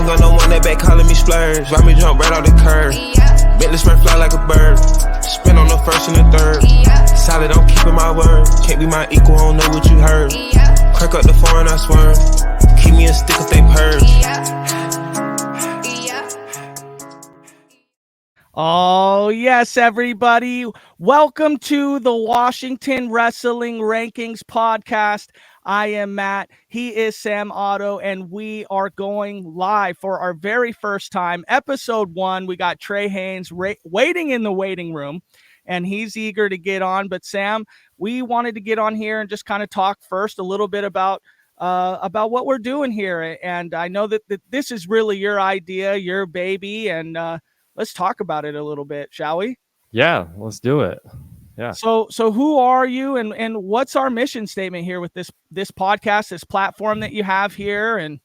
ain't got no one that back calling me splurge. Ride me jump right off the curb. Bentley spray fly like a bird. Spin on the first and the third. Solid, I'm keeping my word. Can't be my equal, I don't know what you heard. Crack up the foreign, I swerve. Keep me a stick if they purge. Oh, yes, everybody. Welcome to the Washington Wrestling Rankings podcast. I am Matt. He is Sam Otto, and we are going live for our very first time. Episode 1, we got Tre Haines waiting in the waiting room, and he's eager to get on. But Sam, we wanted to get on here and just kind of talk first a little bit about what we're doing here. And I know that this is really your idea, your baby, and let's talk about it a little bit, shall we? Yeah, let's do it. Yeah. So who are you, and what's our mission statement here with this podcast, this platform that you have here? And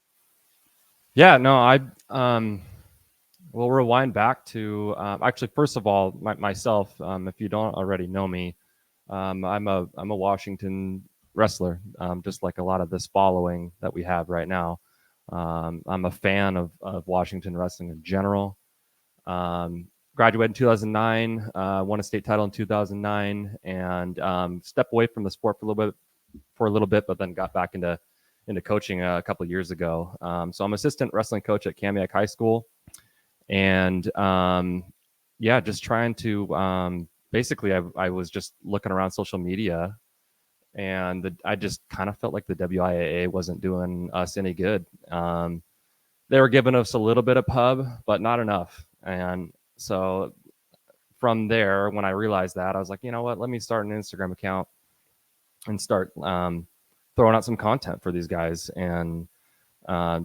yeah, no, we'll rewind back to actually, first of all, myself. If you don't already know me, I'm a Washington wrestler, just like a lot of this following that we have right now. I'm a fan of Washington wrestling in general. Graduated in 2009, won a state title in 2009, and stepped away from the sport for a little bit, but then got back into coaching a couple of years ago. So I'm assistant wrestling coach at Arlington High School, and just trying to basically, I was just looking around social media, and I just kind of felt like the WIAA wasn't doing us any good. They were giving us a little bit of pub, but not enough. And so from there, when I realized that, I was like, you know what, let me start an Instagram account and start throwing out some content for these guys, and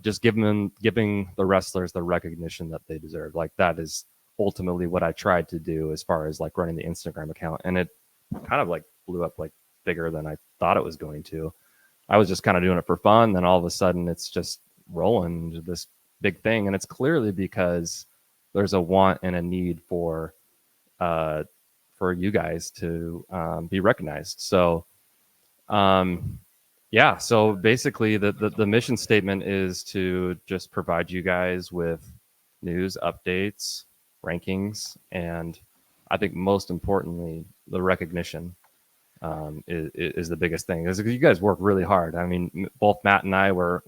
just giving the wrestlers the recognition that they deserve. Like, that is ultimately what I tried to do as far as like running the Instagram account. And it kind of like blew up like bigger than I thought it was going to. I was just kind of doing it for fun. Then all of a sudden it's just rolling into this big thing. And it's clearly because there's a want and a need for you guys to be recognized. So, so basically the mission statement is to just provide you guys with news, updates, rankings, and I think most importantly, the recognition is the biggest thing. Because you guys work really hard. I mean, both Matt and I were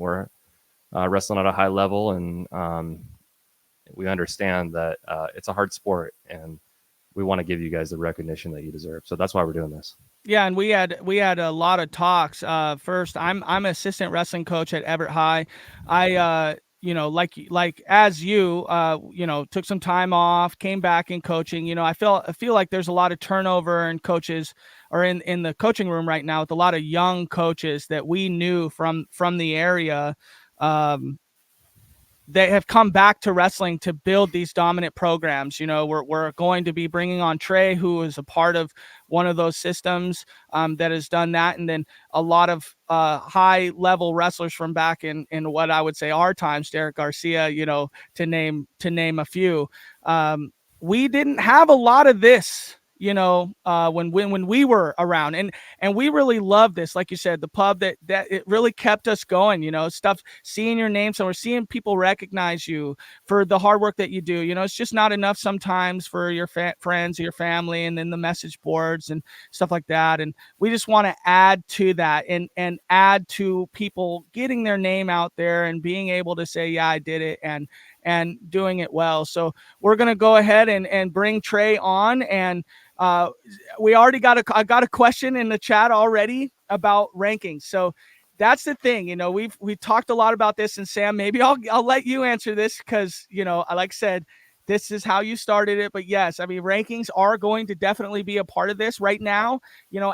wrestling at a high level, and we understand that it's a hard sport, and we want to give you guys the recognition that you deserve. So that's why we're doing this. Yeah, and we had a lot of talks. First, I'm assistant wrestling coach at Everett High. I like as you took some time off, came back in coaching. I feel like there's a lot of turnover in coaches, or in the coaching room right now, with a lot of young coaches that we knew from the area. They have come back to wrestling to build these dominant programs. We're going to be bringing on Tre, who is a part of one of those systems that has done that. And then a lot of high level wrestlers from back in what I would say our times, Derek Garcia, to name a few. We didn't have a lot of this, when we were around, and we really love this. Like you said, the pub that it really kept us going, stuff, seeing your name somewhere, seeing people recognize you for the hard work that you do. It's just not enough sometimes for your friends or your family, and then the message boards and stuff like that. And we just want to add to that, and add to people getting their name out there and being able to say, yeah, I did it, and doing it well. So we're going to go ahead and bring Tre on, and we already I got a question in the chat already about rankings. So that's the thing, we've talked a lot about this, and Sam, maybe I'll let you answer this, because, like I said, this is how you started it. But yes, I mean, rankings are going to definitely be a part of this right now.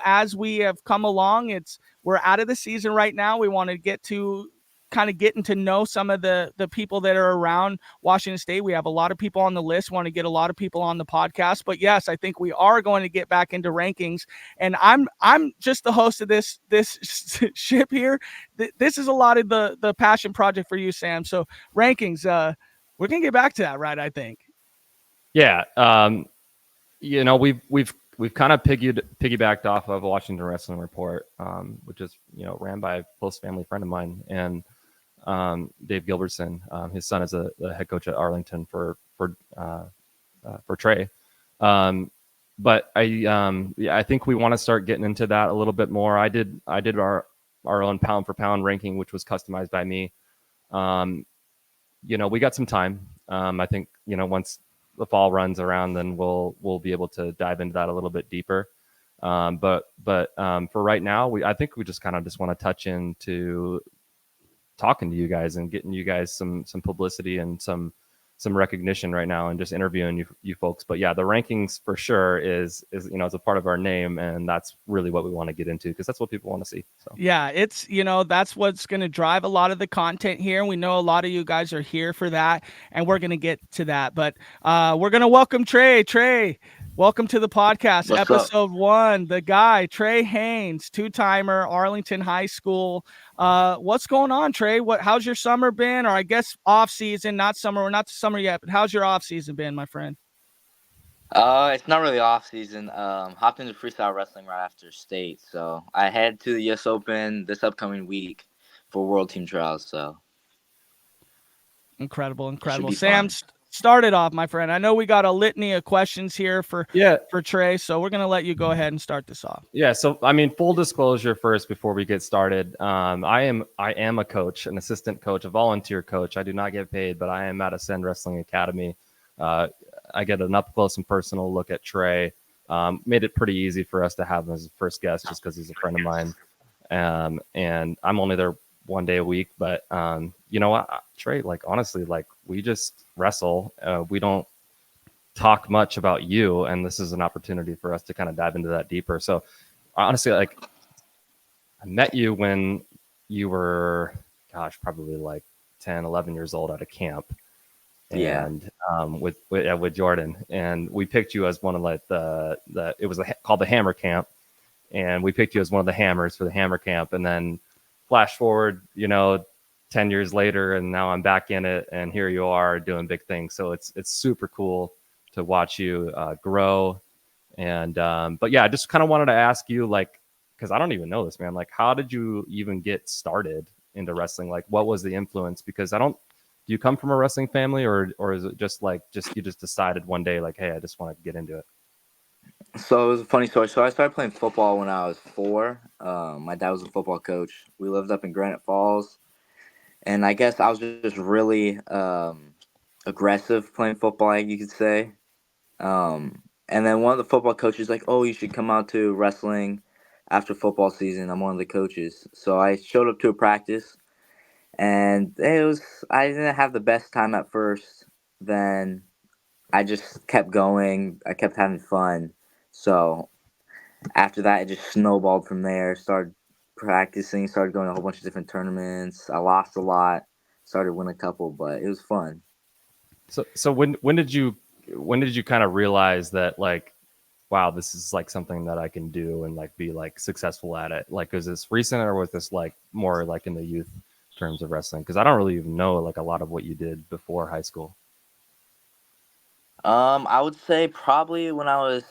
As we have come along, we're out of the season right now. We want to get to kind of getting to know some of the people that are around Washington State. We have a lot of people on the list, want to get a lot of people on the podcast. But yes, I think we are going to get back into rankings. And I'm just the host of this ship here. This is a lot of the passion project for you, Sam. So rankings, we're going to get back to that, right? I think. Yeah. We've kind of piggybacked off of Washington Wrestling Report, which is, ran by a close family friend of mine. And Dave Gilbertson. His son is a head coach at Arlington for Tre. But I think we want to start getting into that a little bit more. I did our own pound for pound ranking, which was customized by me. We got some time. I think once the fall runs around, then we'll be able to dive into that a little bit deeper. But for right now, I think we just want to touch into talking to you guys and getting you guys some publicity and some recognition right now, and just interviewing you folks. But yeah, the rankings for sure is it's a part of our name, and that's really what we want to get into, because that's what people want to see. So yeah, it's that's what's going to drive a lot of the content here, and we know a lot of you guys are here for that, and we're going to get to that. But we're going to welcome Tre. Welcome to the podcast. What's episode up? 1. The guy, Tre Haines, 2-timer, Arlington High School. What's going on, Tre? How's your summer been? Or I guess off season, not summer. We're not the summer yet, but how's your off season been, my friend? It's not really off season. Hopped into freestyle wrestling right after state, so I head to the US Open this upcoming week for World Team Trials. So incredible. Sam, start it off, my friend. I know we got a litany of questions here for Tre, so we're gonna let you go ahead and start this off. Yeah. So I mean, full disclosure first before we get started. I am a coach, an assistant coach, a volunteer coach. I do not get paid, but I am at Ascend Wrestling Academy. I get an up close and personal look at Tre. Made it pretty easy for us to have him as a first guest, just because he's a friend of mine. And I'm only there one day a week, but you know what, Tre, honestly, we just wrestle. We don't talk much about you, and this is an opportunity for us to kind of dive into that deeper. So honestly, I met you when you were, probably 10, 11 years old at a camp. And with Jordan, and we picked you as one of it was called the Hammer Camp, and we picked you as one of the hammers for the Hammer Camp. And then flash forward 10 years later, and now I'm back in it, and here you are doing big things. So it's super cool to watch you grow. And but yeah, I just kind of wanted to ask you, because I don't even know this, man, how did you even get started into wrestling? What was the influence? Because do you come from a wrestling family, or is it just you just decided one day, hey, I just want to get into it? So it was a funny story. So I started playing football when I was 4. My dad was a football coach. We lived up in Granite Falls, and I guess I was just really aggressive playing football, you could say. And then one of the football coaches like, "Oh, you should come out to wrestling after football season." I'm one of the coaches, so I showed up to a practice. And I didn't have the best time at first. Then I just kept going. I kept having fun. So after that, it just snowballed from there. Started practicing, started going to a whole bunch of different tournaments. I lost a lot, started winning a couple, but it was fun. So when did you kind of realize that, wow, this is something that I can do and be successful at it? Was this recent, or was this more in the youth terms of wrestling? Because I don't really even know a lot of what you did before high school. I would say probably when I was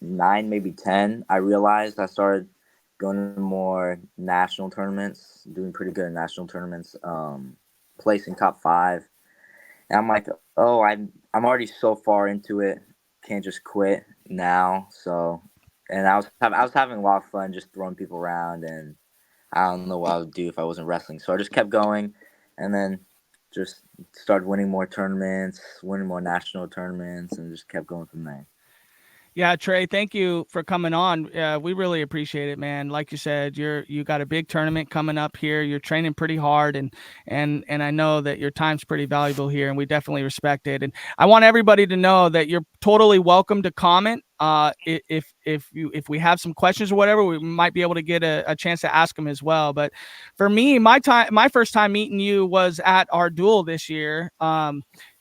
9, maybe 10, I realized I started going to more national tournaments, doing pretty good in national tournaments, placing top 5. And I'm like, oh, I'm already so far into it, can't just quit now. So, and I was having a lot of fun just throwing people around, and I don't know what I would do if I wasn't wrestling. So I just kept going, and then just started winning more tournaments, winning more national tournaments, and just kept going from there. Yeah, Tre, thank you for coming on. We really appreciate it, man. Like you said, you got a big tournament coming up here. You're training pretty hard, and I know that your time's pretty valuable here, and we definitely respect it. And I want everybody to know that you're totally welcome to comment. If we have some questions or whatever, we might be able to get a chance to ask them as well. But for me, my first time meeting you was at our duel this year.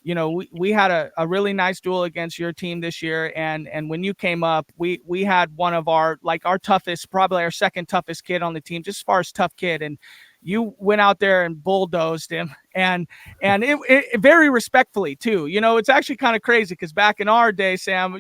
We had a really nice duel against your team this year. And when you came up, we had one of our toughest, probably our second toughest kid on the team, just as far as tough kid. And you went out there and bulldozed him, and it very respectfully too. It's actually kind of crazy, because back in our day, Sam,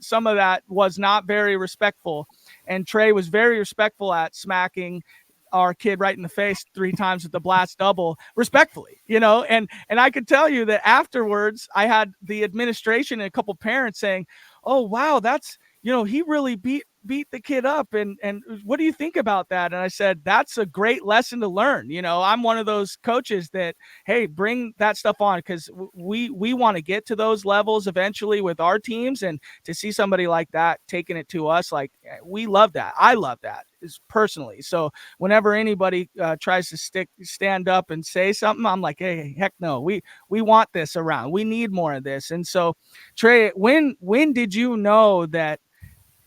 some of that was not very respectful, and Tre was very respectful at smacking our kid right in the face 3 times with the blast double respectfully, and I could tell you that afterwards I had the administration and a couple parents saying, oh, wow, that's, he really beat the kid up. And what do you think about that? And I said, that's a great lesson to learn. I'm one of those coaches that, hey, bring that stuff on, because we want to get to those levels eventually with our teams. And to see somebody like that taking it to us, like, we love that. I love that is personally. So whenever anybody tries to stand up and say something, I'm like, hey, heck no, we want this around. We need more of this. And so, Tre, when did you know that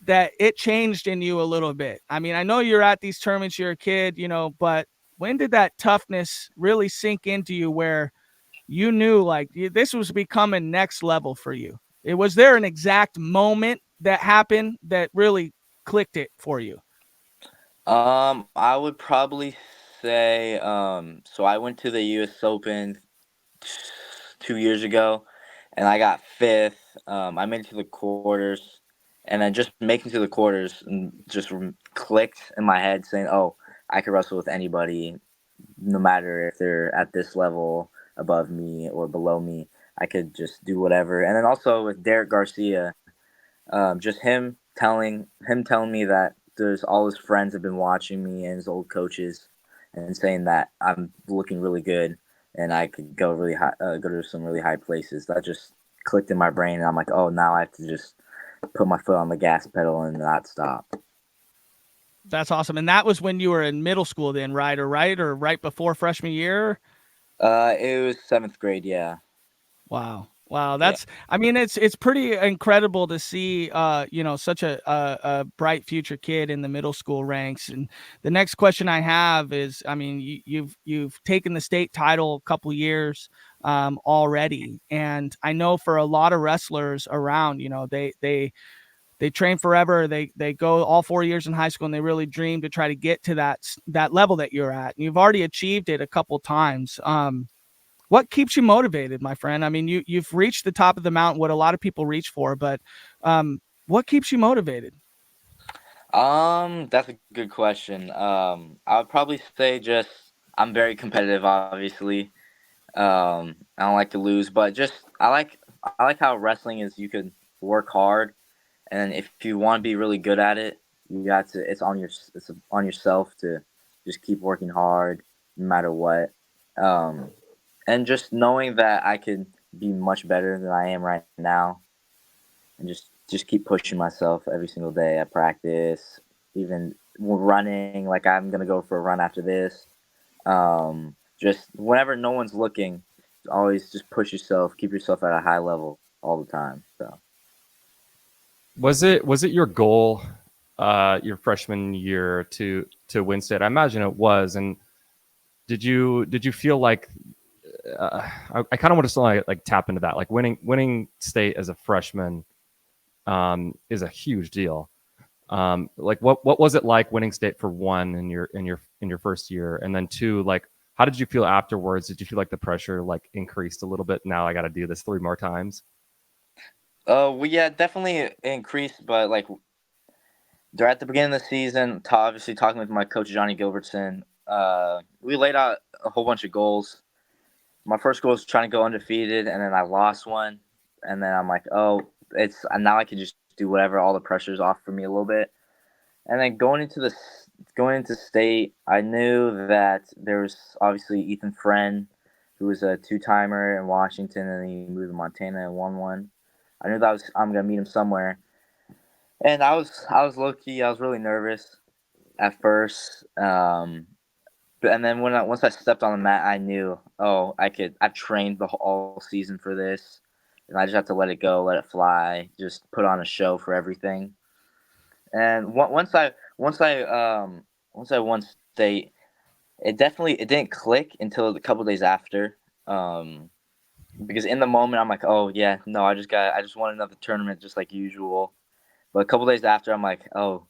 it changed in you a little bit? I mean, I know you're at these tournaments, you're a kid, but when did that toughness really sink into you where you knew like this was becoming next level for you? Was there an exact moment that happened that really clicked it for you? I would probably say, so I went to the U.S. Open 2 years ago, and I got fifth. I made it to the quarters, and then just making to the quarters and just clicked in my head saying, "Oh, I could wrestle with anybody, no matter if they're at this level above me or below me. I could just do whatever." And then also with Derek Garcia, just him telling me that there's all his friends have been watching me and his old coaches, and saying that I'm looking really good and I could go really high, go to some really high places. That just clicked in my brain, and I'm like, oh, now I have to just put my foot on the gas pedal and not stop. That's awesome. And that was when you were in middle school then, right? Or right before freshman year? It was 7th grade, yeah. Wow. Wow. Yeah. I mean, it's pretty incredible to see, such a bright future kid in the middle school ranks. And the next question I have is, I mean, you've taken the state title a couple years, already. And I know for a lot of wrestlers around, they train forever. They go all 4 years in high school, and they really dream to try to get to that level that you're at. And you've already achieved it a couple times. What keeps you motivated, my friend? I mean, you've reached the top of the mountain, what a lot of people reach for, but what keeps you motivated? That's a good question. I would probably say just I'm very competitive, obviously. I don't like to lose, but just I like how wrestling is. You could work hard, and if you want to be really good at it, you got to. It's on yourself to just keep working hard, no matter what. Um, and just knowing that I could be much better than I am right now, and just keep pushing myself every single day at practice, even running. Like I'm gonna go for a run after this. Just whenever no one's looking, always just push yourself, keep yourself at a high level all the time. So Was it your goal, your freshman year to win state? I imagine it was. And did you feel like I kind of want to like tap into that, like winning state as a freshman is a huge deal. Like what was it like winning state for one in your first year, and then two, like how did you feel afterwards? Did you feel like the pressure like increased a little bit? Now I got to do this 3 more times. we yeah, definitely increased, but like they're at the beginning of the season, obviously talking with my coach Johnny Gilbertson, we laid out a whole bunch of goals. My first goal was trying to go undefeated, and then I lost one, and then I'm like, oh, it's now I can just do whatever. All the pressure's off for me a little bit, and then going into state, I knew that there was obviously Ethan Friend, who was a 2-timer in Washington, and he moved to Montana and won one. I knew that I'm gonna meet him somewhere, and I was low key. I was really nervous at first, and then once I stepped on the mat, I knew, oh, I could. I've trained all season for this, and I just have to let it go, let it fly, just put on a show for everything. And once I won state, it didn't click until a couple days after, because in the moment I'm like, oh yeah, no, I just won another tournament just like usual. But a couple days after, I'm like, oh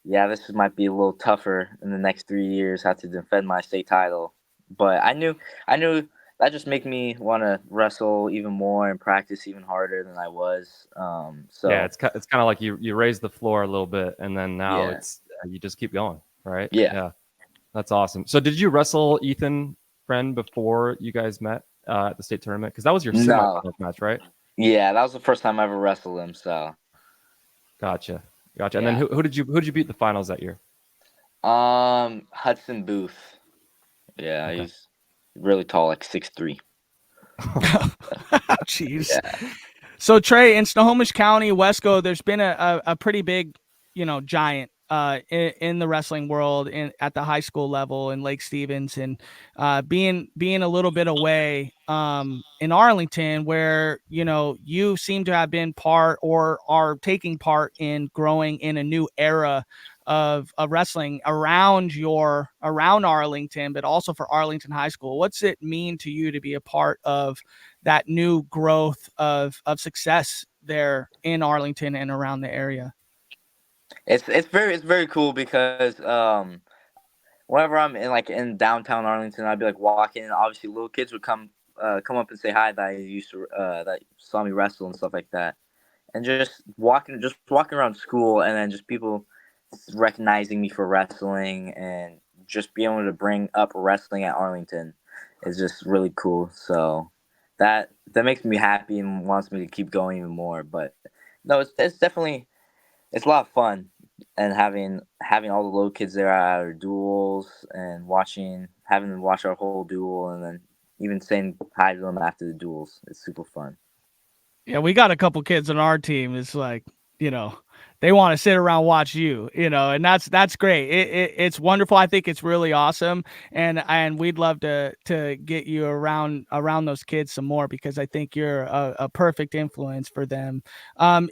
yeah, this might be a little tougher in the next 3 years. Have to defend my state title, but I knew that just make me want to wrestle even more and practice even harder than I was. Yeah, So it's kind of like you raise the floor a little bit, and then now yeah, it's you just keep going, right? yeah. Yeah. That's awesome. So did you wrestle Ethan Friend before you guys met at the state tournament? Because that was your No. semifinals match, right? Yeah, that was the first time I ever wrestled him. So Gotcha. And then yeah. who did you beat the finals that year? Hudson Booth. Yeah, Okay. he's really tall, like 6'3". Jeez. Yeah. So Trey, in Snohomish County, Wesco, there's been a pretty big, giant in the wrestling world at the high school level in Lake Stevens, and being a little bit away in Arlington, where you seem to have been part or are taking part in growing in a new era of wrestling around Arlington, but also for Arlington High School. What's it mean to you to be a part of that new growth of success there in Arlington and around the area? It's very cool because whenever I'm in downtown Arlington, I'd be like walking. And obviously, little kids would come up and say hi that I used to that saw me wrestle and stuff like that. And just walking around school, and then just people recognizing me for wrestling, and just being able to bring up wrestling at Arlington is just really cool. So that makes me happy and wants me to keep going even more. But no, it's definitely it's a lot of fun, and having all the little kids there at our duels and having them watch our whole duel, and then even saying hi to them after the duels. It's super fun. Yeah, we got a couple kids on our team. It's like, they want to sit around watch you, and that's great. It's wonderful. I think it's really awesome, and we'd love to get you around those kids some more, because I think you're a perfect influence for them.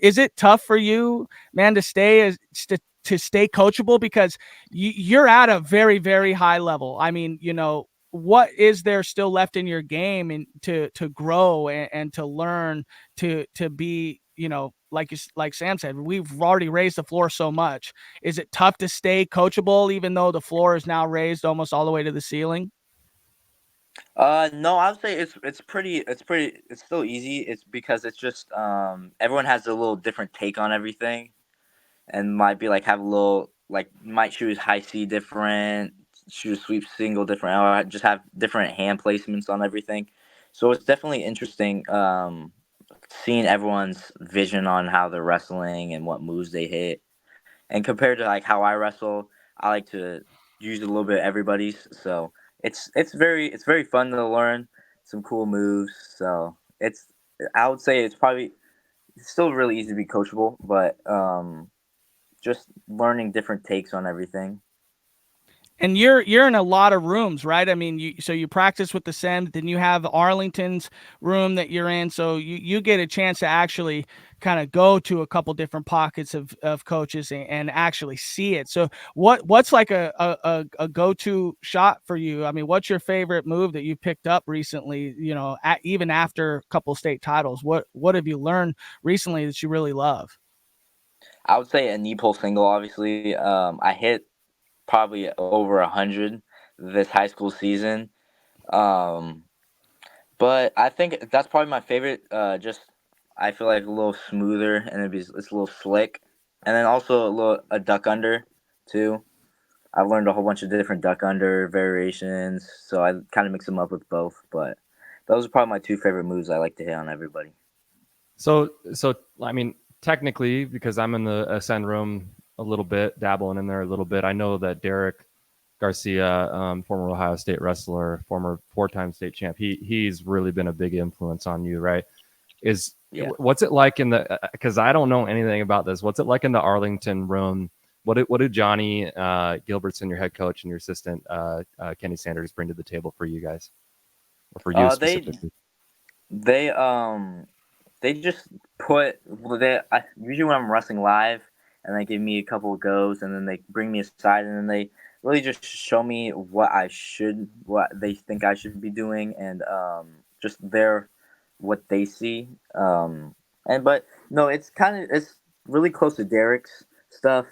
Is it tough for you, man, to stay coachable, because you're at a very, very high level? I mean, what is there still left in your game and to grow and to learn to be, like Sam said, we've already raised the floor so much. Is it tough to stay coachable even though the floor is now raised almost all the way to the ceiling? No, I would say it's still easy. It's because it's just everyone has a little different take on everything, and might be like have a little like might shoot high C different, shoot sweep single different, or just have different hand placements on everything. So it's definitely interesting seeing everyone's vision on how they're wrestling and what moves they hit. And compared to like how I wrestle, I like to use a little bit of everybody's. So it's very fun to learn some cool moves. So I would say it's still really easy to be coachable, but just learning different takes on everything. And you're in a lot of rooms, right? I mean, you practice with the Sem, then you have Arlington's room that you're in, so you get a chance to actually kind of go to a couple different pockets of coaches and actually see it. So what's like a go-to shot for you? I mean, what's your favorite move that you picked up recently? Even after a couple state titles, what have you learned recently that you really love? I would say a knee pull single. Obviously, I hit probably over 100 this high school season. Um, But I think that's probably my favorite. Just I feel like a little smoother, and it's a little slick, and then also a duck under too. I've learned a whole bunch of different duck under variations, so I kind of mix them up with both. But those are probably my two favorite moves I like to hit on everybody. So I mean, technically, because I'm in the Ascend room a little bit, dabbling in there a little bit, I know that Derek Garcia, former Ohio State wrestler, former four-time state champ, he's really been a big influence on you, right? Yeah. What's it like in the? Because I don't know anything about this. What's it like in the Arlington room? What do Johnny Gilbertson, your head coach, and your assistant Kenny Sanders bring to the table for you guys, or for you They specifically? they they just put usually when I'm wrestling live, and they give me a couple of goes, and then they bring me aside, and then they really just show me what they think I should be doing, and just what they see. And but no, it's really close to Derek's stuff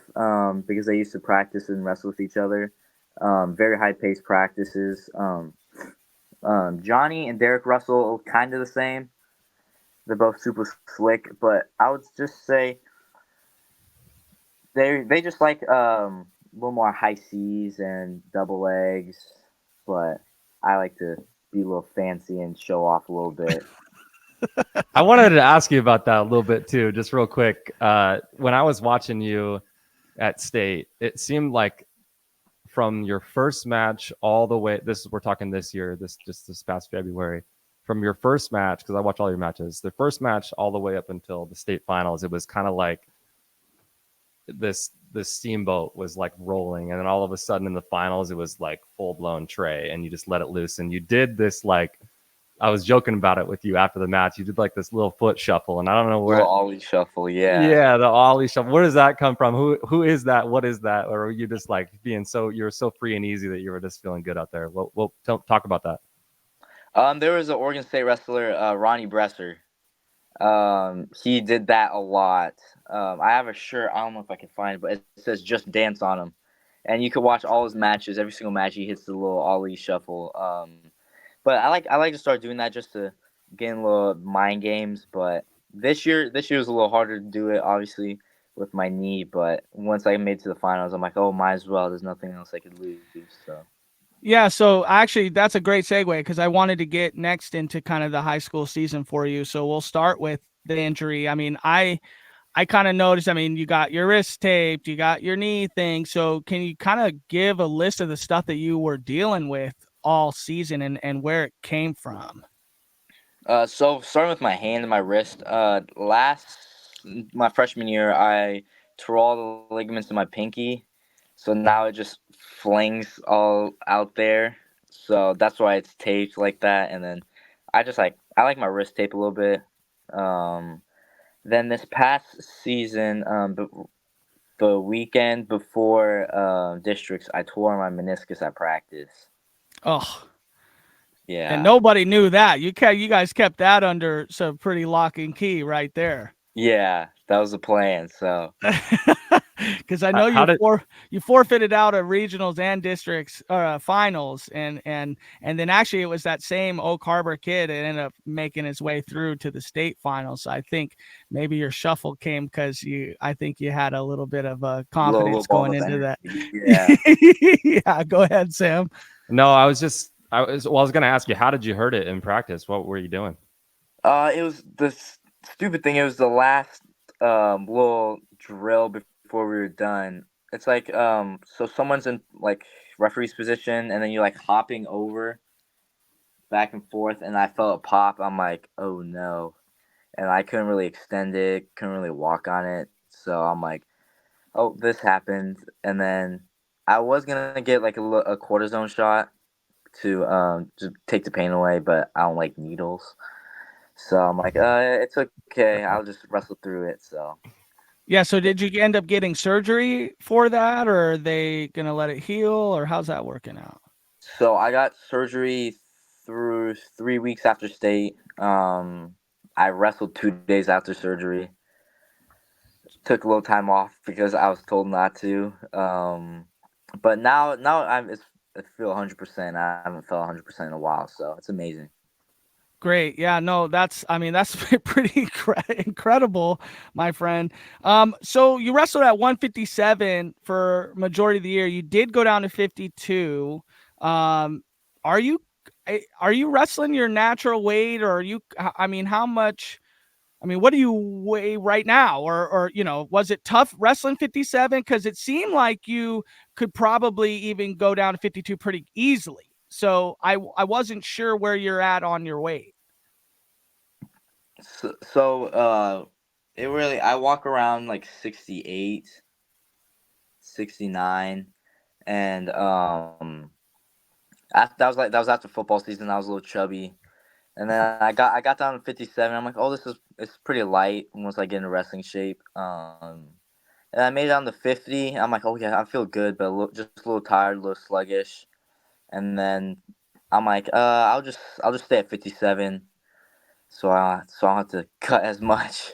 because they used to practice and wrestle with each other. Very high paced practices. Johnny and Derek Russell kind of the same. They're both super slick, but I would just say they just like little more high C's and double legs, but I like to be a little fancy and show off a little bit. I wanted to ask you about that a little bit too, just real quick. When I was watching you at state, it seemed like from your first match all the way, we're talking this year, this past February, from your first match, because I watch all your matches, the first match all the way up until the state finals, it was kind of like this steamboat was like rolling, and then all of a sudden in the finals it was like full blown Tre, and you just let it loose, and you did this like, I was joking about it with you after the match. You did like this little foot shuffle, and I don't know where. Little ollie shuffle, yeah. Yeah, the ollie shuffle. Where does that come from? Who is that? What is that? Or were you just like you were so free and easy that you were just feeling good out there? We'll talk about that. There was an Oregon State wrestler, Ronnie Bresser. He did that a lot. I have a shirt. I don't know if I can find it, but it says "Just Dance" on him, and you can watch all his matches. Every single match, he hits the little ollie shuffle. But I like to start doing that just to get in little mind games. But this year was a little harder to do it, obviously, with my knee. But once I made it to the finals, I'm like, oh, might as well. There's nothing else I could lose. So. Yeah, so actually that's a great segue because I wanted to get next into kind of the high school season for you. So we'll start with the injury. I mean, I kind of noticed, I mean, you got your wrist taped, you got your knee thing. So can you kind of give a list of the stuff that you were dealing with all season and where it came from? So starting with my hand and my wrist, my freshman year, I tore all the ligaments in my pinky, so now it just flings all out there. So that's why it's taped like that. And then I like my wrist tape a little bit. Then this past season, the weekend before districts, I tore my meniscus at practice. Oh. Yeah. And nobody knew that. You guys kept that under some pretty lock and key right there. Yeah, that was the plan. So, because I know you forfeited out of regionals and districts finals, and then actually it was that same Oak Harbor kid that ended up making his way through to the state finals. So I think maybe your shuffle came because I think you had a little bit of confidence going into that. Yeah. Yeah. Go ahead, Sam. No, I was going to ask you, how did you hurt it in practice? What were you doing? It was the stupid thing. It was the last little drill before we were done. It's like so someone's in like referee's position, and then you're like hopping over back and forth, and I felt a pop. I'm like, oh no, and I couldn't really extend it, couldn't really walk on it. So I'm like, oh, this happened, and then I was gonna get like a cortisone shot to take the pain away, but I don't like needles. So I'm like, it's okay. I'll just wrestle through it. So. Yeah. So did you end up getting surgery for that, or are they gonna let it heal, or how's that working out? So I got surgery through 3 weeks after state. I wrestled 2 days after surgery. Took a little time off because I was told not to. But now I feel 100%. I haven't felt 100% in a while, so it's amazing. Great. Yeah, no, that's pretty incredible, my friend. So you wrestled at 157 for majority of the year. You did go down to 52. Are you wrestling your natural weight, or how much, what do you weigh right now? Or was it tough wrestling 57? Because it seemed like you could probably even go down to 52 pretty easily. So I wasn't sure where you're at on your weight. So I walk around like 68, 69, and that was after football season. I was a little chubby, and then I got down to 57. I'm like, oh, it's pretty light once I get into wrestling shape. And I made it down to 50. I'm like, oh yeah, I feel good, but just a little tired, a little sluggish. And then I'm like, I'll just stay at 57, so I don't have to cut as much,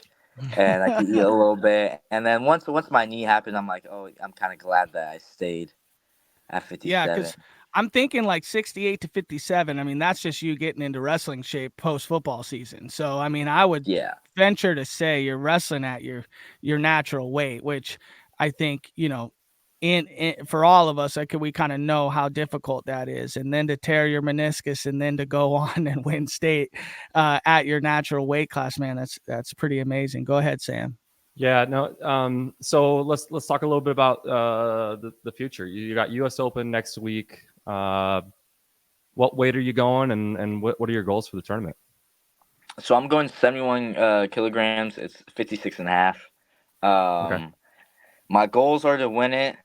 and I can eat a little bit. And then once my knee happened, I'm like, oh, I'm kind of glad that I stayed at 57. Yeah, because I'm thinking like 68 to 57. That's just you getting into wrestling shape post football season. So I would venture to say you're wrestling at your natural weight, which I think for all of us, we kind of know how difficult that is. And then to tear your meniscus and then to go on and win state at your natural weight class, man, that's pretty amazing. Go ahead, Sam. Yeah, no. So let's talk a little bit about the future. You got U.S. Open next week. What weight are you going, and what are your goals for the tournament? So I'm going 71 kilograms. It's 56 and a half. Okay. My goals are to win it,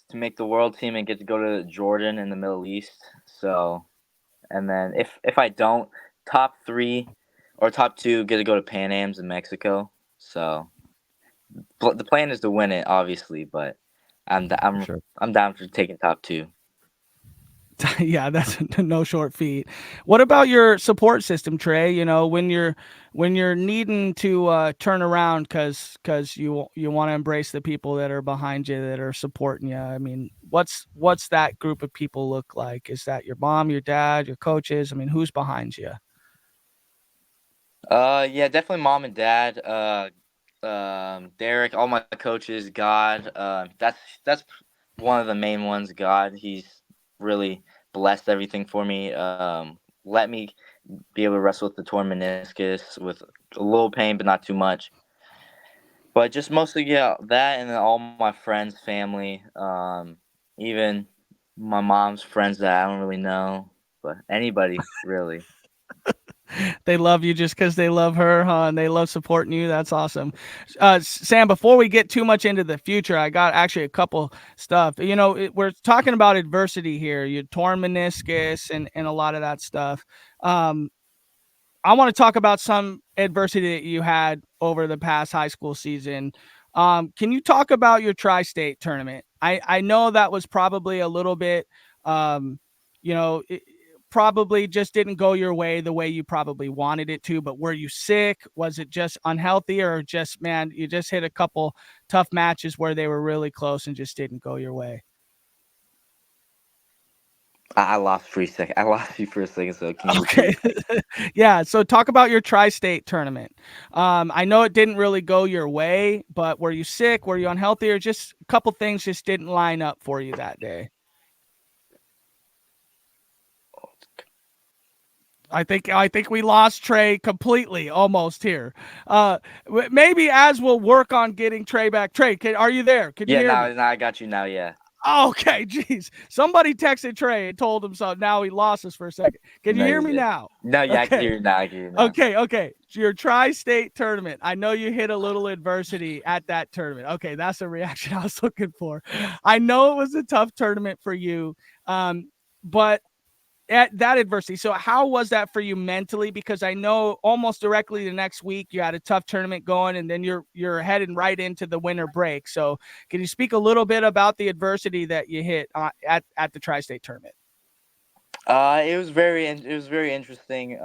to make the world team, and get to go to Jordan in the Middle East. So, and then if I don't, top 3 or top 2 get to go to Pan Am's in Mexico. So the plan is to win it, obviously, but I'm Sure. down for taking top 2. Yeah, that's no short feat. What about your support system, Trey? You know, when you're needing to turn around because you want to embrace the people that are behind you, that are supporting you. I mean, what's that group of people look like? Is that your mom, your dad, your coaches? I mean, who's behind you? Yeah, definitely mom and dad. Derek, all my coaches, God. That's one of the main ones. God, he's really blessed everything for me. Let me be able to wrestle with the torn meniscus with a little pain, but not too much. But just mostly, yeah, that, and then all my friends, family, even my mom's friends that I don't really know, but anybody really. They love you just because they love her, huh? And they love supporting you. That's awesome. Sam, before we get too much into the future, I got actually a couple stuff. You know, we're talking about adversity here. You torn meniscus and a lot of that stuff. I want to talk about some adversity that you had over the past high school season. Can you talk about your tri-state tournament? I know that was probably a little bit, it probably just didn't go your way the way you probably wanted it to, but were you sick? Was it just unhealthy, or just, man, you just hit a couple tough matches where they were really close and just didn't go your way? I lost for a second. I lost you for a second. So can you Okay. repeat? Yeah. So talk about your tri-state tournament. I know it didn't really go your way, but were you sick? Were you unhealthy, or just a couple things just didn't line up for you that day? I think we lost Trey completely almost here. Maybe as we'll work on getting Trey back. Trey, are you there? Can you Yeah, hear me? now I got you now. Yeah. Okay, geez. Somebody texted Trey and told him so. Now he lost us for a second. Can you No, hear you're me good. now? No, yeah, I can Okay. hear you now. I can hear you now. Okay. So your tri-state tournament. I know you hit a little adversity at that tournament. Okay, that's the reaction I was looking for. I know it was a tough tournament for you, but at that adversity. So how was that for you mentally? Because I know almost directly the next week you had a tough tournament going, and then you're heading right into the winter break. So can you speak a little bit about the adversity that you hit at the tri-state tournament? It was very interesting. It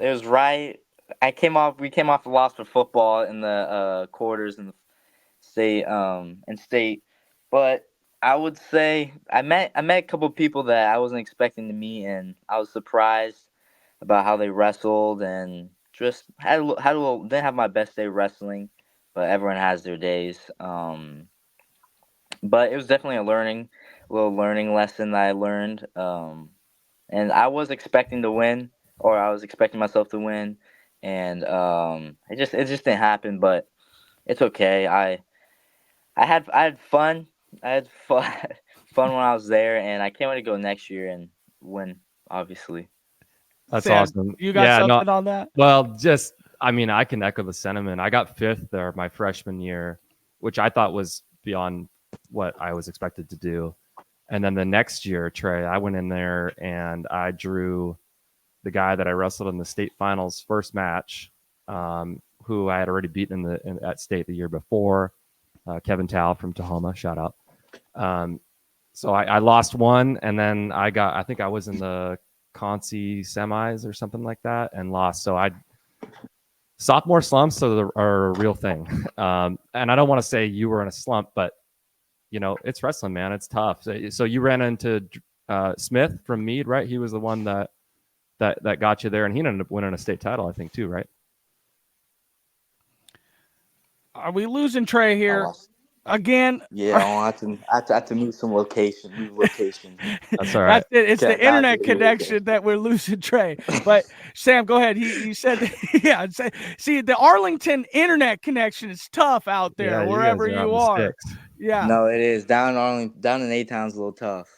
was right. We came off the loss for football in the quarters in the state, but I would say I met a couple of people that I wasn't expecting to meet, and I was surprised about how they wrestled, and just didn't have my best day wrestling, but everyone has their days. But it was definitely little learning lesson that I learned. And I was expecting to win, or I was expecting myself to win, and it just didn't happen. But it's okay. I had fun. I had fun fun when I was there, and I can't wait to go next year and win. Obviously. That's Sam, awesome. you got Yeah, no, something on that? well, just I mean, I can echo the sentiment. I got fifth there my freshman year, which I thought was beyond what I was expected to do. And then the next year, Trey, I went in there and I drew the guy that I wrestled in the state finals first match, who I had already beaten at state the year before, Kevin Tao from Tahoma, shout out. So I lost one, and then I think I was in the Conci semis or something like that, and lost. So sophomore slumps are a real thing. And I don't want to say you were in a slump, but it's wrestling, man. It's tough. So you ran into Smith from Meade, right? He was the one that got you there, and he ended up winning a state title, I think, too, right? Are we losing Trey I here? lost. again. Yeah, I have to move some location, move location. That's all right. That's it. It's Okay, the now I internet can move location. connection that we're losing Trey. But Sam, go ahead. He said, yeah. See, the Arlington internet connection is tough out there, Yeah, you wherever guys are out you in the are. sticks. Yeah. No, it is down in A Town's a little tough.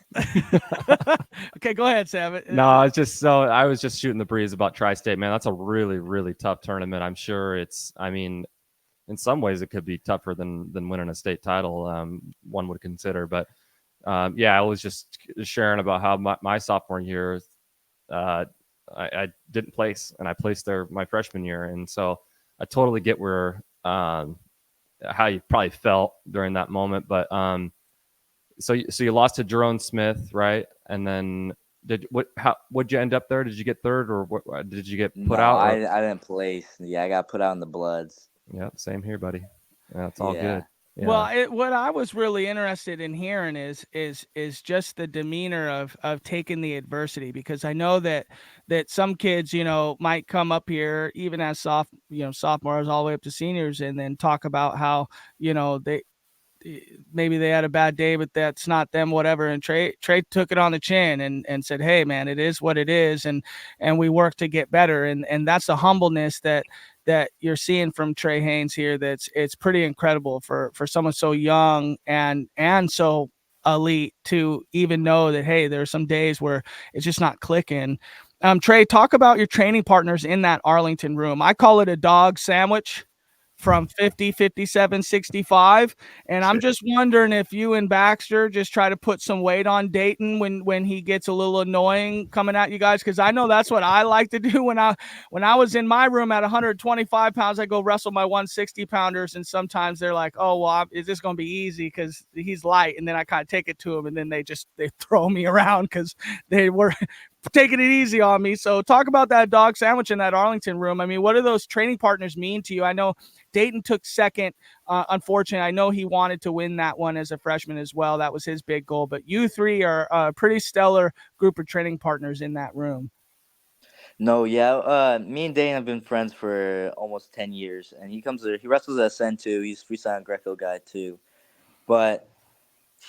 Okay, go ahead, Sam. No, it's just so I was just shooting the breeze about Tri-State, man. That's a really, really tough tournament. I'm sure it's. I mean, in some ways, it could be tougher than winning a state title. One would consider, but yeah, I was just sharing about how my sophomore year, uh, I didn't place, and I placed there my freshman year, and so I totally get where how you probably felt during that moment. But so you lost to Jerome Smith, right? And then what'd you end up there? Did you get third, or what, did you get put No, out? Or I didn't place. Yeah, I got put out in the Bloods. yeah, same here, buddy. Yeah, it's all Yeah. good. Well, Yeah, what I was really interested in hearing is just the demeanor of taking the adversity, because I know that some kids, might come up here even as sophomores all the way up to seniors, and then talk about how they maybe they had a bad day, but that's not them, whatever. And Trey took it on the chin and said, "Hey, man, it is what it is, and we work to get better." And that's the humbleness that you're seeing from Tre Haines here. It's pretty incredible for someone so young and so elite to even know that, hey, there are some days where it's just not clicking. Trey, talk about your training partners in that Arlington room. I call it a dog sandwich from 50, 57, 65. And I'm just wondering if you and Baxter just try to put some weight on Dayton when he gets a little annoying coming at you guys, because I know that's what I like to do when I was in my room at 125 pounds. I go wrestle my 160 pounders, and sometimes they're like, "Oh, well, is this going to be easy because he's light?" And then I kind of take it to him, and then they throw me around because they were taking it easy on me. So talk about that dog sandwich in that Arlington room. I mean, what do those training partners mean to you? I know Dayton took second. Unfortunately, I know he wanted to win that one as a freshman as well. That was his big goal. But you three are a pretty stellar group of training partners in that room. No, yeah. Me and Dane have been friends for almost 10 years, and he wrestles at SN too. He's freestyle Greco guy too. But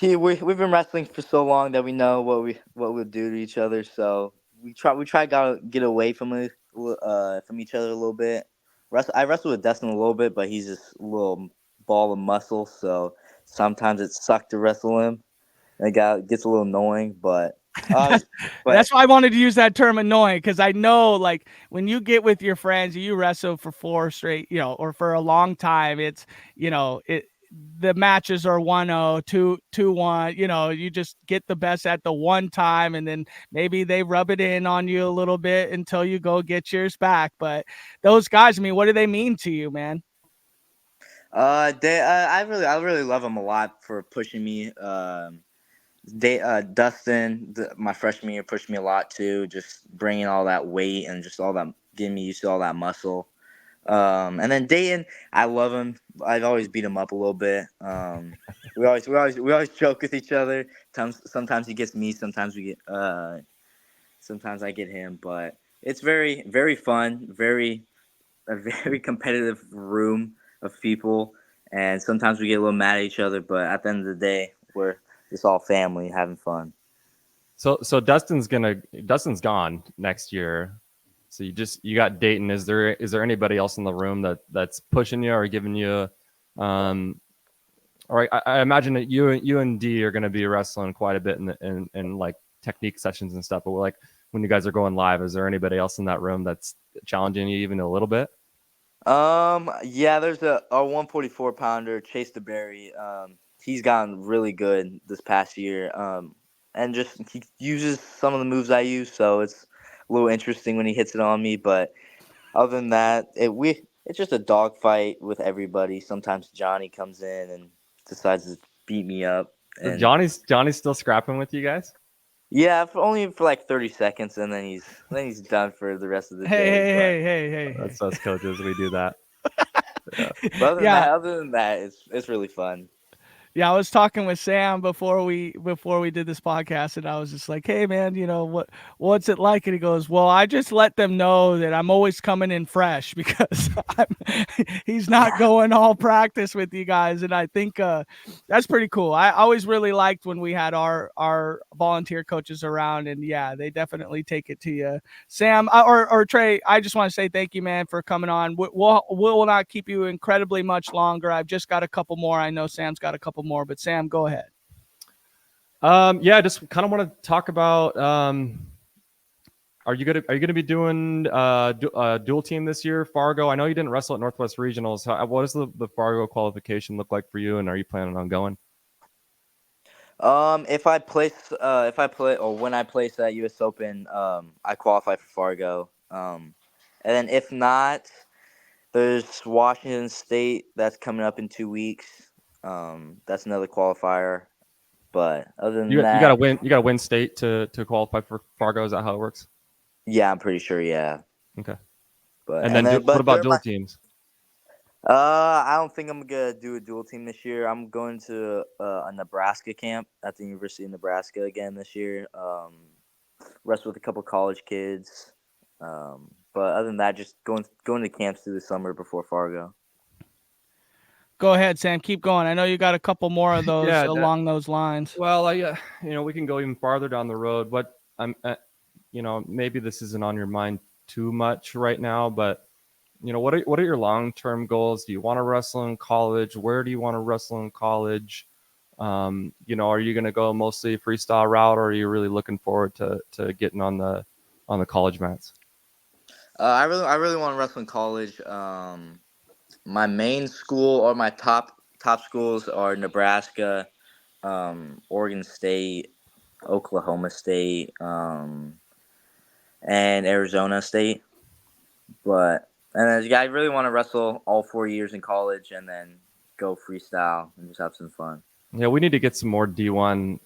we've been wrestling for so long that we know what we'll do to each other. So we try to get away from each other a little bit. I wrestle with Dustin a little bit, but he's just a little ball of muscle. So sometimes it sucked to wrestle him. And it gets a little annoying, uh, That's but why I wanted to use that term annoying, because I know, like, when you get with your friends, you wrestle for 4 straight, or for a long time, it's, the matches are 1-0, 2-1, you just get the best at the one time, and then maybe they rub it in on you a little bit until you go get yours back. But those guys, I mean, what do they mean to you, man? I really love them a lot for pushing me. Dustin, my freshman year, pushed me a lot too. Just bringing all that weight and just all that, getting me used to all that muscle. And then Dayton, I love him. I've always beat him up a little bit. We always joke with each other. Sometimes he gets me. Sometimes I get him. But it's very very fun. A very competitive room of people, and sometimes we get a little mad at each other. But at the end of the day, we're just all family having fun. So Dustin's gone next year. So you got Dayton. Is there anybody else in the room that's pushing you or giving you? All right, I imagine that you and D are going to be wrestling quite a bit in like technique sessions and stuff. But like when you guys are going live, is there anybody else in that room that's challenging you even a little bit? Yeah, there's our 144 pounder Chase DeBerry. He's gotten really good this past year. And just he uses some of the moves I use, so it's a little interesting when he hits it on me. But other than that, it's just a dogfight with everybody. Sometimes Johnny comes in and decides to beat me up, So and Johnny's still scrapping with you guys? yeah, only for like 30 seconds, and then he's done for the rest of the Hey, day. hey, But hey, hey, hey, That's us coaches. We do that. Yeah. but hey. Yeah. other than that, it's really fun. Yeah, I was talking with Sam before we did this podcast, and I was just like, "Hey, man, what's it like?" And he goes, "Well, I just let them know that I'm always coming in fresh because he's not going all practice with you guys." And I think that's pretty cool. I always really liked when we had our volunteer coaches around, and yeah, they definitely take it to you. Sam or Trey, I just want to say thank you, man, for coming on. We'll not keep you incredibly much longer. I've just got a couple more. I know Sam's got a couple more, but Sam, go ahead. Yeah, I just kind of want to talk about. Are you gonna be doing dual team this year, Fargo? I know you didn't wrestle at Northwest Regionals. What does the Fargo qualification look like for you, and are you planning on going? If I play or when I place at U.S. Open, I qualify for Fargo. And then if not, there's Washington State that's coming up in 2 weeks. That's another qualifier. But other than You got to that, win. You got to win state to qualify for Fargo. Is that how it works? yeah, I'm pretty sure. Yeah, Okay. but And then what but about during dual my teams? I don't think I'm gonna do a dual team this year. I'm going to a Nebraska camp at the University of Nebraska again this year. Rest with a couple college kids. But other than that, just going to camps through the summer before Fargo. Go ahead, Sam. Keep going. I know you got a couple more of those Yeah. along those lines. Well, we can go even farther down the road. What maybe this isn't on your mind too much right now, but what are your long term goals? Do you want to wrestle in college? Where do you want to wrestle in college? Are you going to go mostly freestyle route, or are you really looking forward to getting on the college mats? I really want to wrestle in college. My main school or my top schools are Nebraska, Oregon State, Oklahoma State, and Arizona State. But I really want to wrestle all 4 years in college and then go freestyle and just have some fun. Yeah, we need to get some more D1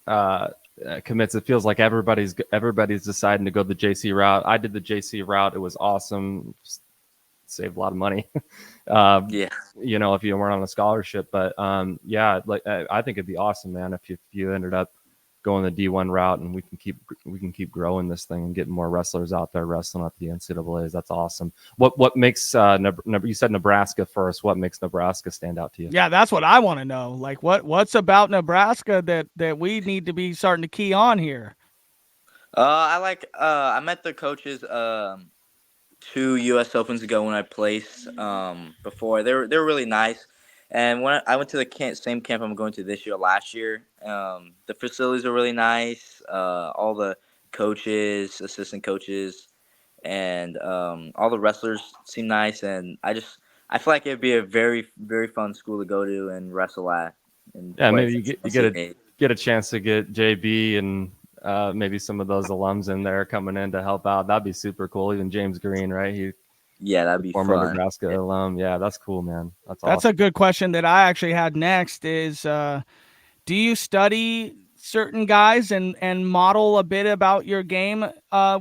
commits. It feels like everybody's deciding to go the JC route. I did the JC route. It was awesome. Just saved a lot of money. Yeah. If you weren't on a scholarship, but yeah, like I think it'd be awesome, man, if you ended up going the D1 route, and we can keep growing this thing and getting more wrestlers out there wrestling at the NCAA's. That's awesome. What makes you said Nebraska first? What makes Nebraska stand out to you? Yeah, that's what I want to know. Like, what's about Nebraska that we need to be starting to key on here? I met the coaches 2 U.S. Opens ago when I placed before. They're really nice. And when I went to the same camp I'm going to this year, last year, the facilities are really nice. All the coaches, assistant coaches, and all the wrestlers seem nice. And I feel like it'd be a very, very fun school to go to and wrestle at. And Yeah, play maybe you get a chance to get JB and maybe some of those alums in there coming in to help out. That'd be super cool. Even James Green, right? Yeah, that'd be Former fun. Nebraska alum. Yeah, that's cool, man. That's That's awesome. a good question that I actually had next is do you study certain guys and model a bit about your game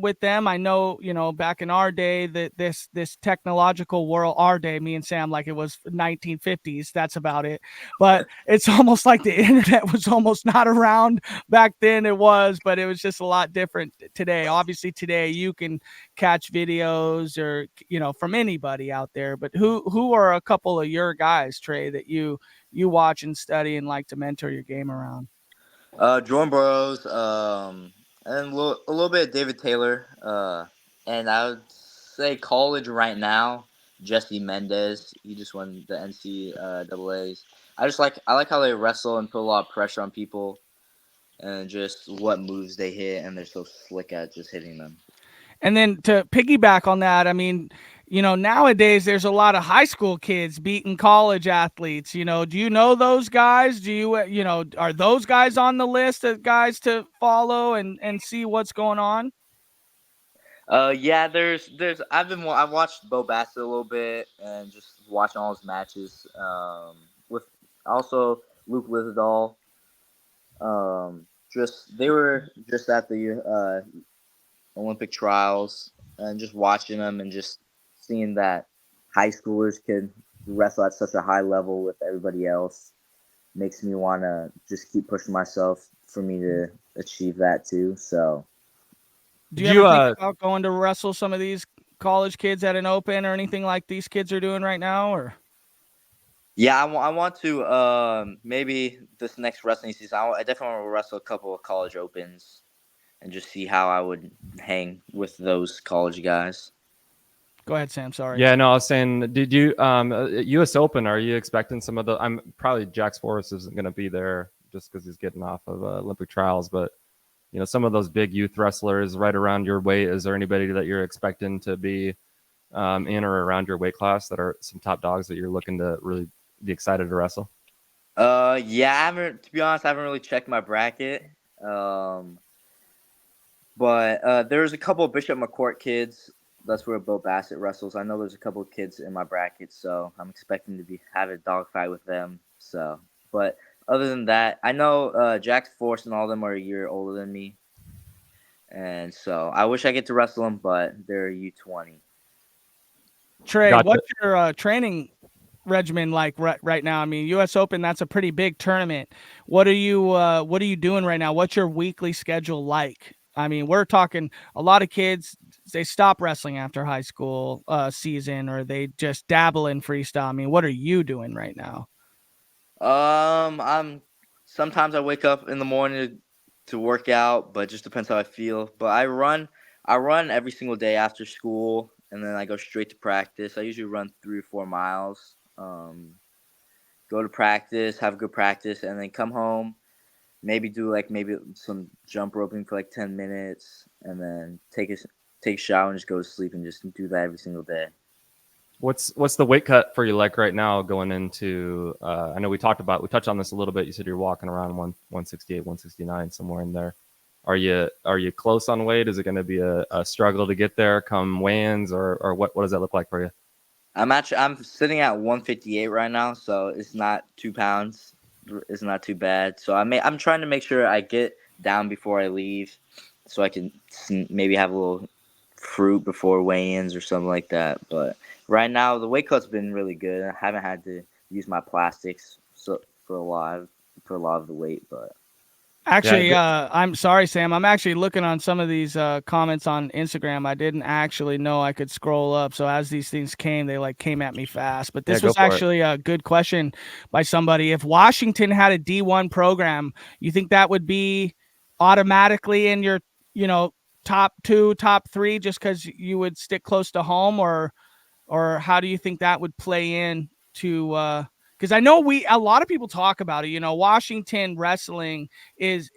with them? I know, back in our day that this technological world, our day, me and Sam, like it was 1950s, that's about it. But it's almost like the internet was almost not around back then. It was, but it was just a lot different today. Obviously today you can catch videos or, from anybody out there, but who are a couple of your guys, Trey, that you watch and study and like to mentor your game around? Jordan Burroughs, and a little bit of David Taylor, and I would say college right now, Jesse Mendez. He just won the NCAA's. I like how they wrestle and put a lot of pressure on people, and just what moves they hit, and they're so slick at just hitting them. And then to piggyback on that, I mean, nowadays there's a lot of high school kids beating college athletes. Do you know those guys? Do you, are those guys on the list of guys to follow and see what's going on? Yeah, I've watched Bo Bassett a little bit and just watching all his matches. With also Luke Lizadol. Just they were just at the Olympic trials and just watching them and just seeing that high schoolers could wrestle at such a high level with everybody else. makes me want to just keep pushing myself for me to achieve that too. So Do Did you ever you think about going to wrestle some of these college kids at an open or anything like these kids are doing right now? Or yeah, I want to maybe this next wrestling season. I definitely want to wrestle a couple of college opens and just see how I would hang with those college guys. go ahead, Sam. Sorry. Yeah, no, I was saying, did you U.S. Open? Are you expecting some of the? I'm probably Jax Forrest isn't going to be there just because he's getting off of Olympic trials, but some of those big youth wrestlers right around your weight. Is there anybody that you're expecting to be in or around your weight class that are some top dogs that you're looking to really be excited to wrestle? Yeah, I haven't. To be honest, I haven't really checked my bracket. Um, but there's a couple of Bishop McCourt kids. That's where Bo Bassett wrestles. I know there's a couple of kids in my bracket, so I'm expecting to be have a dogfight with them. So, but other than that, I know Jax Force and all of them are a year older than me, and so I wish I get to wrestle them, but they're U20. Trey, Gotcha. what's your training regimen like right now? I mean, U.S. Open, that's a pretty big tournament. What are you doing right now? What's your weekly schedule like? I mean, we're talking a lot of kids, they stop wrestling after high school season, or they just dabble in freestyle. I mean, what are you doing right now? I'm sometimes I wake up in the morning to work out, but it just depends how I feel. But I run every single day after school, and then I go straight to practice. I usually run 3 or 4 miles. Go to practice, have a good practice, and then come home. Maybe do like maybe some jump roping for like 10 minutes, and then take a shower and just go to sleep and just do that every single day. What's the weight cut for you like right now going into? I know we touched on this a little bit. You said you're walking around 168, 169 somewhere in there. Are you close on weight? Is it going to be a struggle to get there come weigh-ins, or what does that look like for you? I'm sitting at 158 right now, so it's not 2 pounds. It's not too bad. So I'm trying to make sure I get down before I leave, so I can maybe have a little fruit before weigh-ins or something like that. But right now the weight cut's been really good. I haven't had to use my plastics for a lot of the weight, but Yeah, Actually, I'm sorry, Sam. I'm actually looking on some of these comments on Instagram. I didn't actually know I could scroll up. So as these things came, they like came at me fast. But yeah, this go was for it. actually a good question by somebody. If Washington had a D1 program, you think that would be automatically in your, you know, top two, top three, just because you would stick close to home, or how do you think that would play in to because I know a lot of people talk about it. You know, Washington wrestling is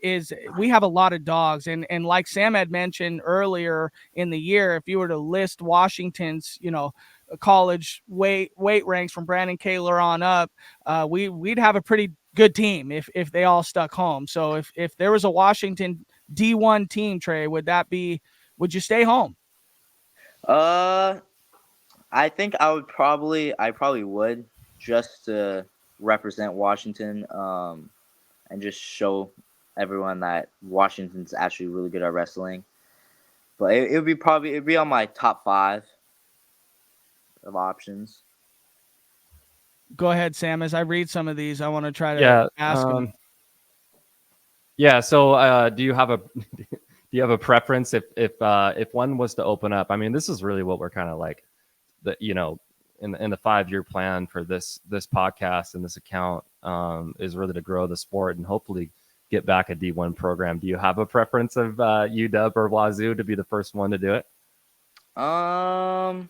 we have a lot of dogs, and like Sam had mentioned earlier in the year, if you were to list Washington's, you know, college weight ranks from Brandon Kaler on up, we'd have a pretty good team if they all stuck home. So if there was a Washington D1 team, Trey, would you stay home? uh I think I probably would just to represent Washington and just show everyone that Washington's actually really good at wrestling. But it'd be on my top 5 of options. Go ahead, Sam. As I read some of these, I want to try to Yeah, ask them. yeah. So, do you have a do you have a preference if one was to open up? I mean, this is really what we're kind of like the in the 5-year plan for this podcast and this account is really to grow the sport and hopefully get back a D1 program. Do you have a preference of UW or Wazoo to be the first one to do it? Um,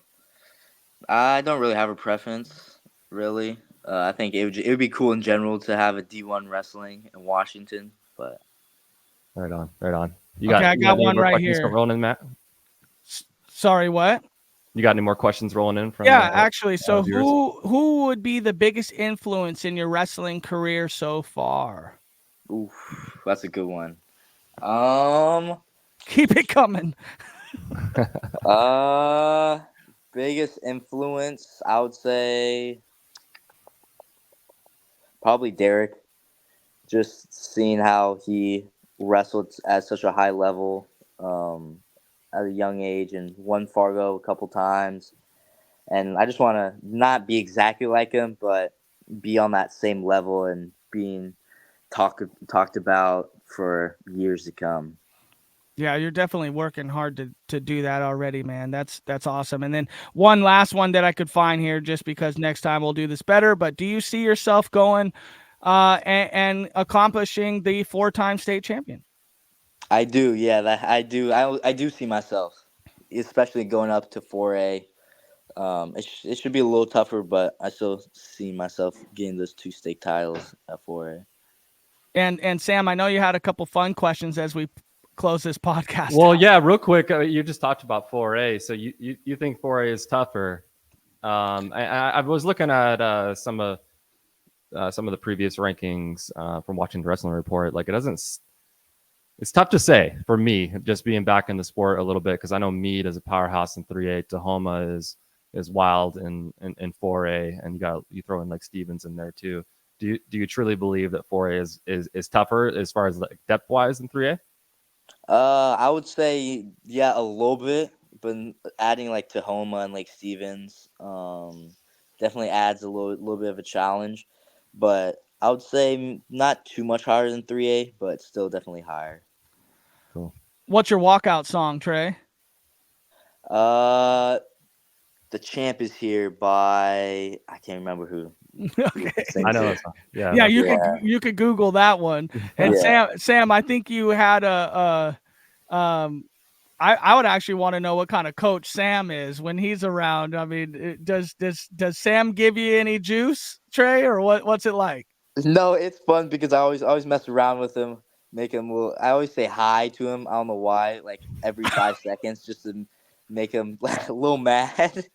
I don't really have a preference, really. I think it would be cool in general to have a D1 wrestling in Washington, but Right on, right on. You Okay, got I you got got any one more right questions here. rolling in, Matt? Sorry, what? You got any more questions rolling in from Yeah, actually. So viewers? who would be the biggest influence in your wrestling career so far? oof, that's a good one. Um, Keep it coming. uh, biggest influence, I would say probably Derek. Just seeing how he wrestled at such a high level at a young age and won Fargo a couple times. And I just want to not be exactly like him, but be on that same level and being talked about for years to come. Yeah, you're definitely working hard to do that already, man. That's awesome. And then one last one that I could find here, just because next time we'll do this better. But do you see yourself going and accomplishing the 4-time state champion? I do, yeah, that I do. I do see myself, especially going up to 4A. It should be a little tougher, but I still see myself getting those 2 state titles at 4A. And Sam, I know you had a couple fun questions as we close this podcast. Well, out. yeah, real quick, you just talked about 4A, so you think 4A is tougher? I was looking at some of the previous rankings from watching the Wrestling Report. Like, it doesn't. It's tough to say for me, just being back in the sport a little bit, because I know Meade is a powerhouse in 3A. Tahoma is wild in 4A, and you throw in like Stevens in there too. Do you truly believe that 4A is tougher as far as like depth wise than 3A? I would say yeah, a little bit, but adding like Tahoma and like Stevens, definitely adds a little bit of a challenge. But I would say not too much higher than 3A, but still definitely higher. Cool. What's your walkout song, Trey? The Champ is Here by I can't remember who. Okay. I know that song. Yeah. Yeah, Yeah. you could Google that one. And Yeah. Sam, I think you had I would actually want to know what kind of coach Sam is when he's around. I mean, does Sam give you any juice, Trey, or what's it like? No, it's fun because I always mess around with him, make him. I always say hi to him. I don't know why, like every 5 seconds, just to make him a little mad.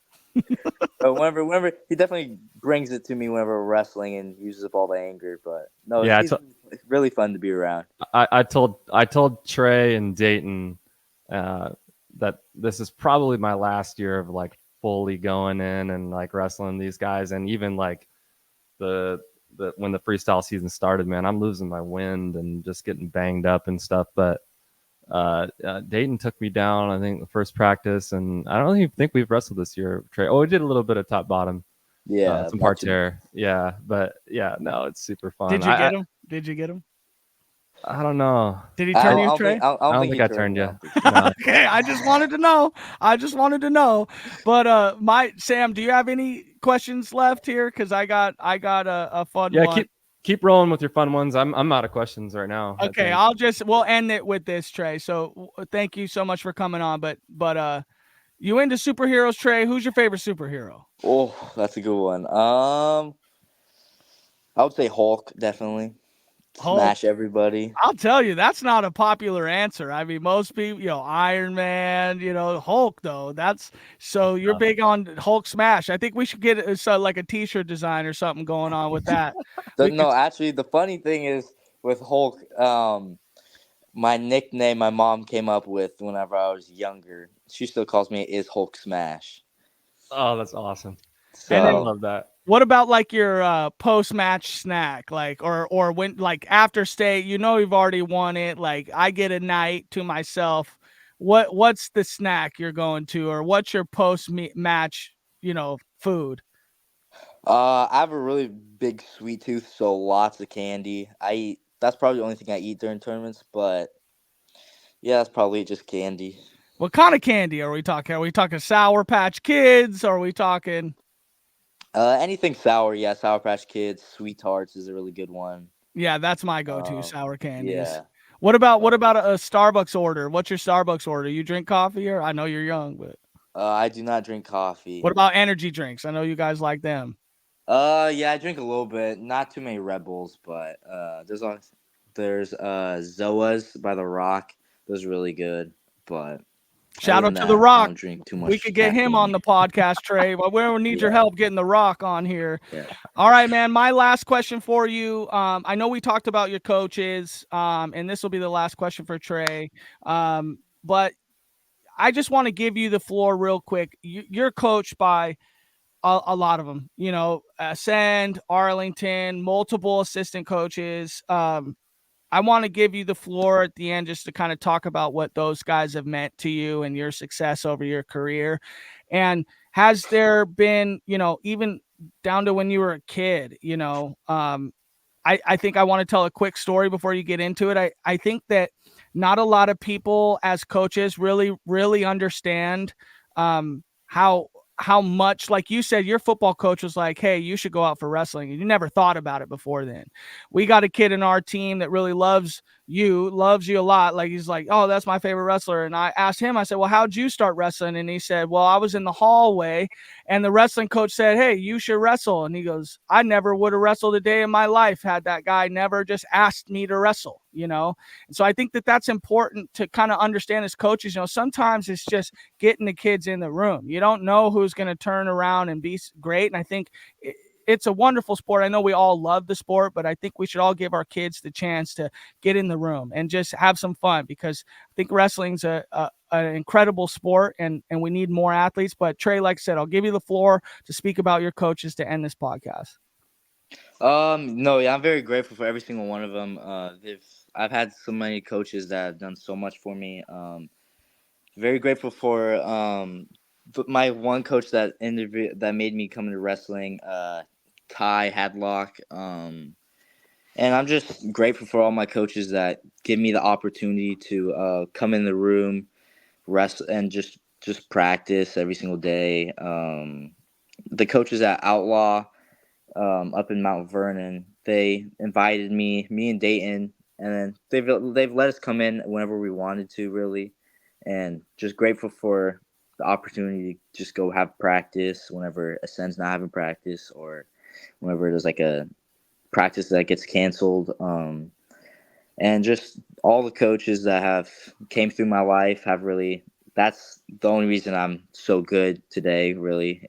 But whenever he definitely brings it to me whenever we're wrestling and uses up all the anger. But no, Yeah, he's really fun to be around. I told Trey and Dayton that this is probably my last year of like fully going in and like wrestling these guys, and even like the when the freestyle season started, man, I'm losing my wind and just getting banged up and stuff. But Dayton took me down, I think, the first practice, and I don't even think we've wrestled this year, Trey. Oh, we did a little bit of top bottom. Yeah, some parterre. Yeah, but yeah, no, it's super fun. Did you get him? Did you get him? I don't know. Did he turn you, Trey? I don't think I turned you. No. Okay, I just wanted to know. But Sam, do you have any questions left here? Because I got a fun one. Yeah, keep rolling with your fun ones. I'm out of questions right now. Okay, we'll end it with this, Trey. So thank you so much for coming on. But you into superheroes, Trey? Who's your favorite superhero? Oh, that's a good one. I would say Hulk, definitely. Hulk. Smash everybody. I'll tell you, that's not a popular answer. I mean, most people, Iron Man, Hulk, though. So you're big on Hulk smash. I think we should get like a t-shirt design or something going on with that. Actually, the funny thing is with Hulk, my nickname my mom came up with whenever I was younger, she still calls me is Hulk Smash. Oh, that's awesome. So, I love that. What about like your post-match snack, like or when like after state, you've already won it, like I get a night to myself. What's the snack you're going to, or what's your post-match, food? I have a really big sweet tooth, so lots of candy. That's probably the only thing I eat during tournaments, but yeah, that's probably just candy. What kind of candy are we talking? Are we talking Sour Patch Kids? Are we talking anything sour? Yeah, Sour Patch Kids, Sweet Tarts is a really good one. Yeah, that's my go-to, sour candies. Yeah. What about a Starbucks order? What's your Starbucks order? You drink coffee, or I know you're young, but I do not drink coffee. What about energy drinks? I know you guys like them. Yeah, I drink a little bit. Not too many Red Bulls, but there's Zoas by The Rock. Those are really good, but shout out to The Rock. I don't drink too much. We could get him on the podcast, Trey. But we don't need your help getting The Rock on here. Yeah. All right, man. My last question for you. I know we talked about your coaches, and this will be the last question for Trey. But I just want to give you the floor real quick. You're coached by a lot of them, Ascend, Arlington, multiple assistant coaches. I want to give you the floor at the end just to kind of talk about what those guys have meant to you and your success over your career. And has there been, even down to when you were a kid, I I think I want to tell a quick story before you get into it. I think that not a lot of people as coaches really understand how much, like you said, your football coach was like, hey, you should go out for wrestling. And you never thought about it before then. We got a kid in our team that really loves you a lot. Like, he's like, oh, that's my favorite wrestler. And I asked him, I said, well, how'd you start wrestling? And he said, well, I was in the hallway and the wrestling coach said, hey, you should wrestle. And he goes, I never would have wrestled a day in my life had that guy never just asked me to wrestle, And so I think that that's important to kind of understand as coaches. Sometimes it's just getting the kids in the room. You don't know who's going to turn around and be great. And I think it's a wonderful sport. I know we all love the sport, but I think we should all give our kids the chance to get in the room and just have some fun, because I think wrestling's an incredible sport, and we need more athletes. But Tre, like I said, I'll give you the floor to speak about your coaches to end this podcast. No, yeah, I'm very grateful for every single one of them. I've had so many coaches that have done so much for me. Very grateful for my one coach that made me come into wrestling, Ty Hadlock. And I'm just grateful for all my coaches that give me the opportunity to come in the room, rest, and just practice every single day. The coaches at Outlaw up in Mount Vernon, they invited me and Dayton, and then they've let us come in whenever we wanted to, really. And just grateful for the opportunity to just go have practice whenever Ascend's not having practice, or whenever there's like a practice that gets canceled. And just all the coaches that have came through my life have really, that's the only reason I'm so good today, really.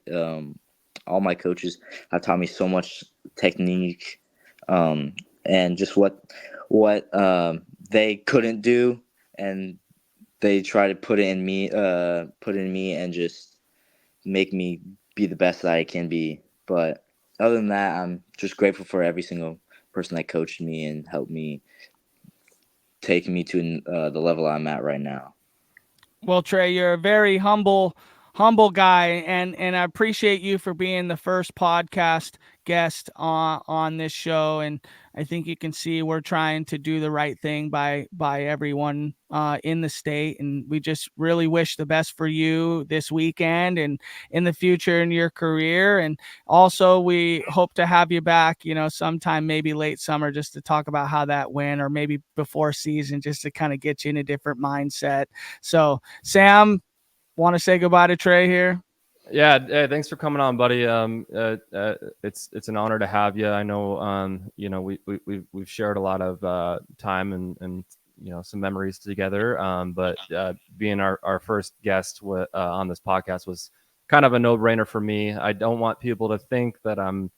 All my coaches have taught me so much technique, and just what they couldn't do, and they try to put it in me, and just make me be the best that I can be. But other than that, I'm just grateful for every single person that coached me and helped me, taking me to the level I'm at right now. Well, Tre, you're a very humble guy, and I appreciate you for being the first podcast guest on this show. And I think you can see we're trying to do the right thing by everyone in the state, and we just really wish the best for you this weekend and in the future in your career. And also, we hope to have you back, sometime maybe late summer, just to talk about how that went, or maybe before season, just to kind of get you in a different mindset. So, Sam, want to say goodbye to Tre here? Yeah, hey, thanks for coming on, buddy. It's an honor to have you. I know, we've shared a lot of time and some memories together. But being our first guest on this podcast was kind of a no-brainer for me. I don't want people to think that I'm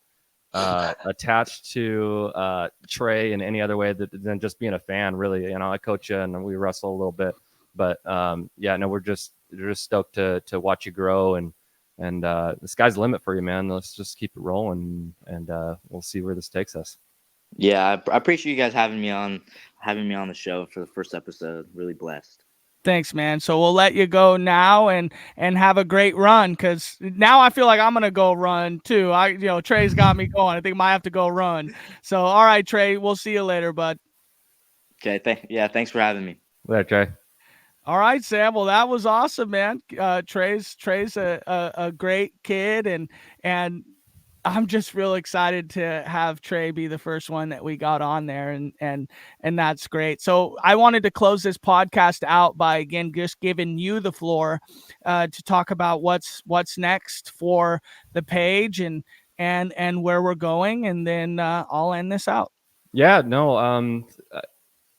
attached to Tre in any other way than just being a fan. Really, I coach you and we wrestle a little bit, but we're just stoked to watch you grow, and the sky's the limit for you, man. Let's just keep it rolling, and we'll see where this takes us. Yeah, I appreciate you guys having me on the show for the first episode. Really blessed. Thanks, man. So we'll let you go now and have a great run, because now I feel like I'm gonna go run too. Tre's got me going. I think I might have to go run. So all right, Tre, we'll see you later, bud. Okay, thanks for having me. Later, Tre. All right, Sam. Well, that was awesome, man. Tre's a great kid, and I'm just real excited to have Tre be the first one that we got on there, and that's great. So I wanted to close this podcast out by, again, just giving you the floor to talk about what's next for the page and where we're going, and then I'll end this out. Yeah, no,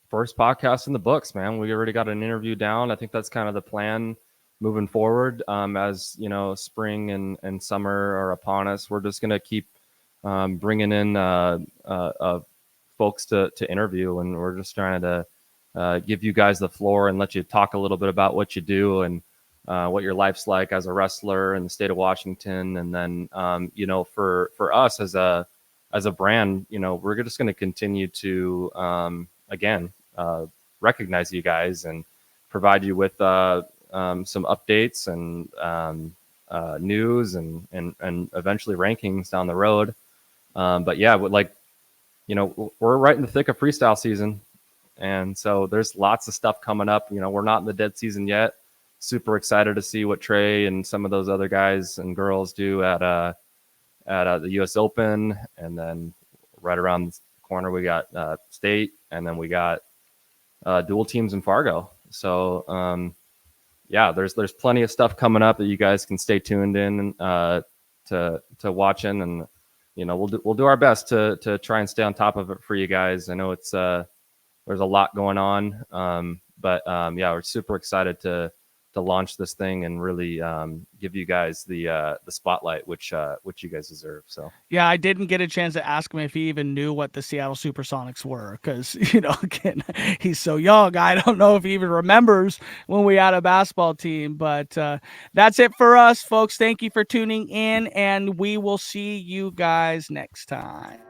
first podcast in the books, man. We already got an interview down. I think that's kind of the plan moving forward. As spring and summer are upon us, we're just going to keep bringing in folks to interview, and we're just trying to give you guys the floor and let you talk a little bit about what you do and what your life's like as a wrestler in the state of Washington. And then for us as a brand, we're just going to continue to recognize you guys and provide you with some updates and news and eventually rankings down the road. But yeah, like we're right in the thick of freestyle season. And so there's lots of stuff coming up. We're not in the dead season yet. Super excited to see what Trey and some of those other guys and girls do at the U.S. Open. And then right around the corner, we got state, and then we got dual teams in Fargo. So there's plenty of stuff coming up that you guys can stay tuned in to watching, and we'll do our best to try and stay on top of it for you guys. I know it's there's a lot going on, but we're super excited to launch this thing and really give you guys the spotlight which you guys deserve. So yeah, I didn't get a chance to ask him if he even knew what the Seattle Supersonics were, because again, he's so young. I don't know if he even remembers when we had a basketball team. But that's it for us, folks. Thank you for tuning in, and we will see you guys next time.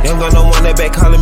Young got no one that back calling me.